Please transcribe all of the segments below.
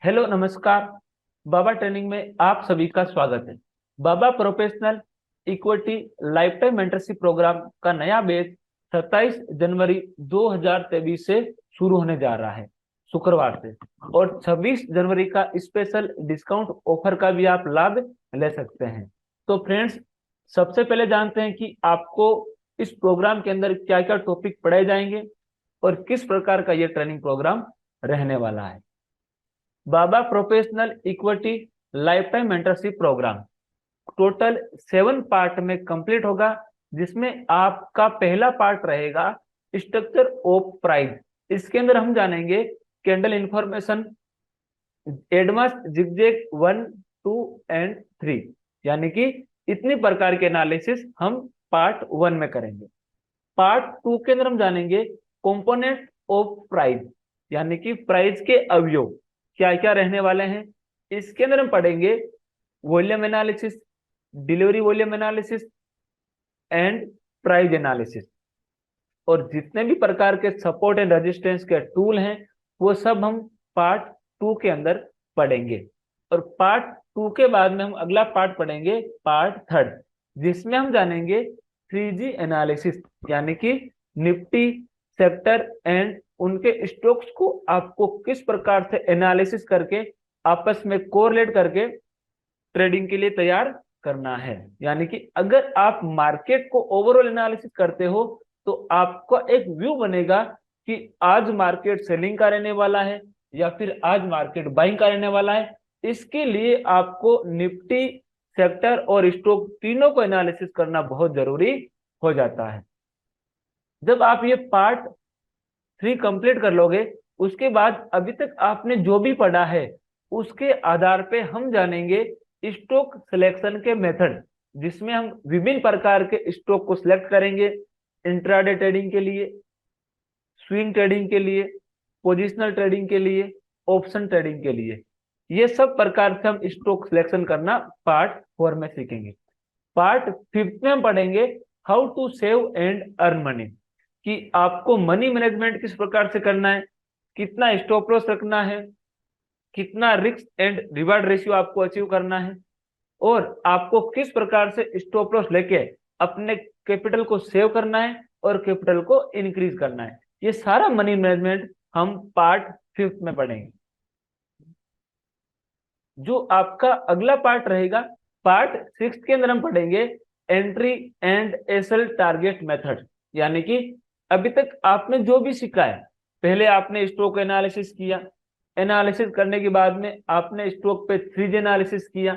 Hello नमस्कार। बाबा training में आप सभी का स्वागत है। Baba professional equity lifetime mentorship programme का नया बैच 27 जनवरी 2023 से शुरू होने जा रहा है, शुक्रवार से। और 26 जनवरी का स्पेशल डिस्काउंट ऑफर का भी आप लाभ ले सकते हैं। तो फ्रेंड्स, सबसे पहले जानते हैं कि आपको इस प्रोग्राम के अंदर क्या क्या टॉपिक पढ़ाए जाएंगे और किस प्रकार का ये ट्रेनिंग प्रोग्राम रहने वाला है। Baba professional equity lifetime mentorship programme total 7 part में कंप्लीट होगा, जिसमें आपका पहला पार्ट रहेगा स्ट्रक्चर ऑफ प्राइस। इसके अंदर हम जानेंगे candle information, advance zigzag 1, 2 and 3, यानी कि इतनी प्रकार के एनालिसिस हम पार्ट 1 में करेंगे। पार्ट 2 के अंदर हम जानेंगे कंपोनेंट ऑफ प्राइस, यानी कि प्राइस के अवयव क्या क्या रहने वाले हैं। इसके अंदर हम पढ़ेंगे volume analysis, delivery volume analysis and price analysis. और जितने भी प्रकार के सपोर्ट एंड रेजिस्टेंस के टूल हैं वो सब हम पार्ट 2 के अंदर पढ़ेंगे। और पार्ट 2 के बाद में हम अगला पार्ट पढ़ेंगे, पार्ट 3, जिसमें हम जानेंगे 3G एनालिसिस, यानी कि निफ्टी, सेक्टर एंड उनके स्टॉक्स को आपको किस प्रकार से एनालिसिस करके आपस में कोरिलेट करके ट्रेडिंग के लिए तैयार करना है। यानी कि अगर आप मार्केट को ओवरऑल एनालिसिस करते हो तो आपका एक व्यू बनेगा कि आज मार्केट सेलिंग का रहने वाला है या फिर आज मार्केट बाइंग का रहने वाला है। इसके लिए आपको निफ्टी, सेक्टर और स्टॉक तीनों को एनालिसिस करना बहुत जरूरी हो जाता है। जब आप ये पार्ट 3 कंप्लीट कर लोगे, उसके बाद अभी तक आपने जो भी पढ़ा है उसके आधार पे हम जानेंगे स्टॉक सिलेक्शन के मेथड, जिसमें हम विभिन्न प्रकार के स्टॉक को सिलेक्ट करेंगे इंट्राडे ट्रेडिंग के लिए, स्विंग ट्रेडिंग के लिए, पोजिशनल ट्रेडिंग के लिए, ऑप्शन ट्रेडिंग के लिए। ये सब प्रकार से हम स्टॉक सिलेक्शन करना पार्ट 4 में सीखेंगे। पार्ट 5 में हम पढ़ेंगे how to save and earn money, कि आपको मनी मैनेजमेंट किस प्रकार से करना है, कितना स्टॉप लॉस रखना है, कितना रिस्क एंड रिवार्ड रेशियो आपको अचीव करना है, और आपको किस प्रकार से स्टॉप लॉस लेके अपने कैपिटल को सेव करना है और कैपिटल को इंक्रीज करना है। ये सारा मनी मैनेजमेंट हम पार्ट 5 में पढ़ेंगे। जो आपका अगला पार्ट रहेगा, पार्ट 6 के अंदर हम पढ़ेंगे entry and SL target method. यानी कि अभी तक आपने जो भी सीखा है, पहले आपने स्टॉक एनालिसिस किया, एनालिसिस करने के बाद में आपने स्टॉक पे 3G एनालिसिस किया,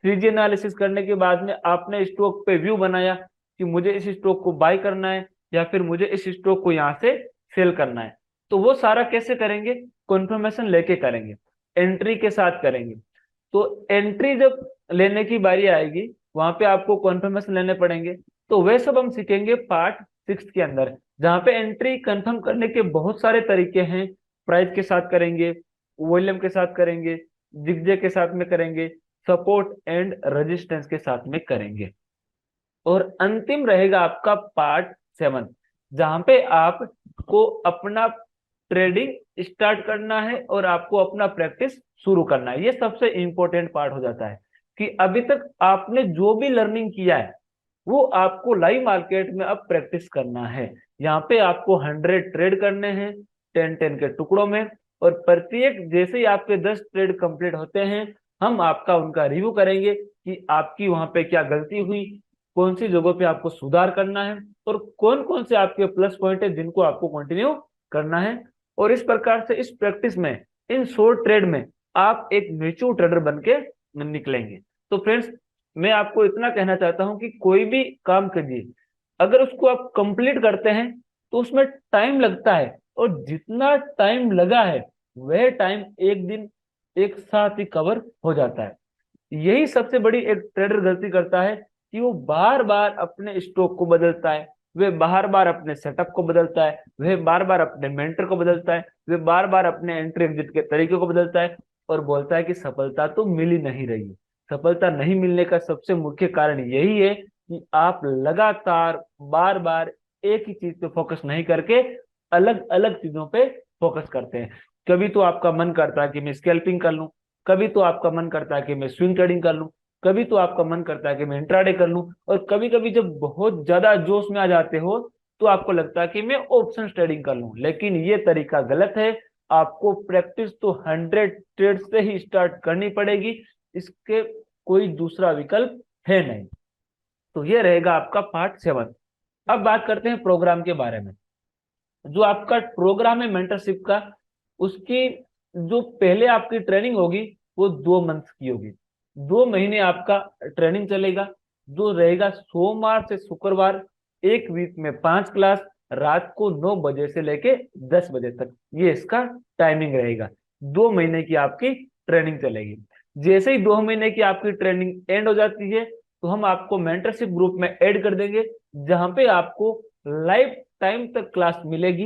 3G एनालिसिस करने के बाद में आपने स्टॉक पे व्यू बनाया कि मुझे इस स्टॉक को बाय करना है या फिर मुझे इस स्टॉक को यहाँ से सेल करना है। तो वो सारा कैसे करेंगे, कंफर्मेशन लेके करेंगे, एंट्री के साथ करेंगे। तो एंट्री जब लेने की बारी आएगी, वहां पे आपको कंफर्मेशन लेने पड़ेंगे। तो वे सब हम सीखेंगे पार्ट 6 के अंदर, जहाँ पे एंट्री कंफर्म करने के बहुत सारे तरीके हैं। प्राइस के साथ करेंगे, वॉल्यूम के साथ करेंगे, जिगजैग के साथ में करेंगे, सपोर्ट एंड रेजिस्टेंस के साथ में करेंगे। और अंतिम रहेगा आपका पार्ट 7, जहां पे आपको अपना ट्रेडिंग स्टार्ट करना है और आपको अपना प्रैक्टिस शुरू करना है। ये सबसे इंपॉर्टेंट पार्ट हो जाता है कि अभी तक आपने जो भी लर्निंग किया है वो आपको लाइव मार्केट में अब प्रैक्टिस करना है। यहाँ पे आपको 100 ट्रेड करने हैं 10-10 के टुकड़ों में, और प्रत्येक जैसे ही आपके 10 ट्रेड कंप्लीट होते हैं हम आपका उनका रिव्यू करेंगे कि आपकी वहां पे क्या गलती हुई, कौन सी जगहों पे आपको सुधार करना है, और कौन कौन से आपके प्लस पॉइंट है जिनको आपको कंटिन्यू करना है। और इस प्रकार से इस प्रैक्टिस में, इन शॉर्ट ट्रेड में आप एक मैच्योर ट्रेडर बन के निकलेंगे। तो फ्रेंड्स, मैं आपको इतना कहना चाहता हूं कि कोई भी काम करिए, अगर उसको आप कंप्लीट करते हैं तो उसमें टाइम लगता है, और जितना टाइम लगा है वह टाइम एक दिन एक साथ ही कवर हो जाता है। यही सबसे बड़ी एक ट्रेडर गलती करता है कि वो बार बार अपने स्टॉक को बदलता है, वह बार बार अपने सेटअप को बदलता है, वह बार बार अपने मेंटर को बदलता है, वह बार बार अपने एंट्री एग्जिट के तरीके को बदलता है, और बोलता है कि सफलता तो मिल ही नहीं रही है। सफलता नहीं मिलने का सबसे मुख्य कारण यही है कि आप लगातार बार बार एक ही चीज पे फोकस नहीं करके अलग अलग चीजों पे फोकस करते हैं। कभी तो आपका मन करता है कि मैं स्कैल्पिंग कर लूं, कभी तो आपका मन करता है कि मैं स्विंग ट्रेडिंग कर लूं, कभी तो आपका मन करता है कि मैं इंट्राडे कर लूं, और कभी कभी जब बहुत ज्यादा जोश में आ जाते हो तो आपको लगता है कि मैं ऑप्शन ट्रेडिंग कर लूं। लेकिन ये तरीका गलत है। आपको प्रैक्टिस तो 100 ट्रेड से ही स्टार्ट करनी पड़ेगी, इसके कोई दूसरा विकल्प है नहीं। तो ये रहेगा आपका पार्ट 7। अब बात करते हैं प्रोग्राम के बारे में। जो आपका प्रोग्राम है मेंटरशिप का, उसकी जो पहले आपकी ट्रेनिंग होगी वो 2 मंथ की होगी। 2 महीने आपका ट्रेनिंग चलेगा, जो रहेगा सोमवार से शुक्रवार, एक वीक में 5 क्लास, रात को 9 बजे से लेके 10 बजे तक, ये इसका टाइमिंग रहेगा। 2 महीने की आपकी ट्रेनिंग चलेगी। जैसे ही 2 महीने की आपकी ट्रेनिंग एंड हो जाती है तो हम आपको मेंटरशिप ग्रुप में ऐड कर देंगे, जहां पे आपको लाइफ टाइम तक क्लास मिलेगी,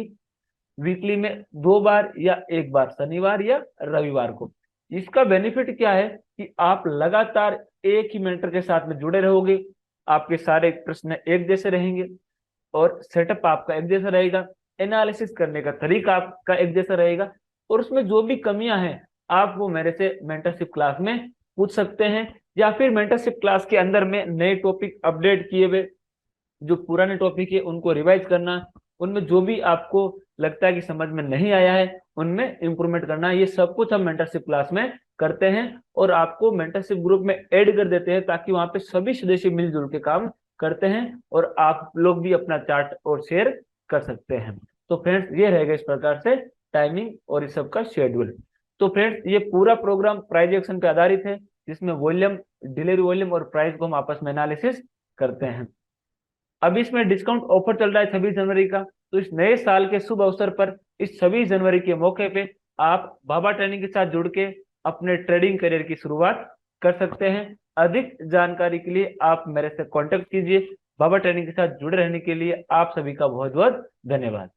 वीकली में 2 बार या 1 बार, शनिवार या रविवार को। इसका बेनिफिट क्या है कि आप लगातार एक ही मेंटर के साथ में जुड़े रहोगे, आपके सारे प्रश्न एक जैसे रहेंगे और सेटअप आपका एक जैसा रहेगा, एनालिसिस करने का तरीका आपका एक जैसा रहेगा, और उसमें जो भी कमियां हैं आप वो मेरे से मेंटरशिप क्लास में पूछ सकते हैं, या फिर मेंटरशिप क्लास के अंदर में नए टॉपिक अपडेट किए हुए, जो पुराने टॉपिक है उनको रिवाइज करना, उनमें जो भी आपको लगता है कि समझ में नहीं आया है उनमें इंप्रूवमेंट करना, ये सब कुछ हम मेंटरशिप क्लास में करते हैं और आपको मेंटरशिप ग्रुप में ऐड कर देते हैं, ताकि वहां पे सभी सदस्य मिलजुल के काम करते हैं और आप लोग भी अपना चार्ट और शेयर कर सकते हैं। तो फ्रेंड्स, ये रहेगा इस प्रकार से टाइमिंग और इस सब का शेड्यूल। तो फ्रेंड्स, ये पूरा प्रोग्राम प्राइज एक्शन पे आधारित है, जिसमें वॉल्यूम, डिलीवरी वॉल्यूम और प्राइस को हम आपस में एनालिसिस करते हैं। अभी इसमें डिस्काउंट ऑफर चल रहा है 26 जनवरी का, तो इस नए साल के शुभ अवसर पर इस 26 जनवरी के मौके पे आप बाबा ट्रेनिंग के साथ जुड़ के अपने ट्रेडिंग करियर की शुरुआत कर सकते हैं। अधिक जानकारी के लिए आप मेरे से कांटेक्ट कीजिए। बाबा ट्रेनिंग के साथ जुड़े रहने के लिए आप सभी का बहुत बहुत धन्यवाद।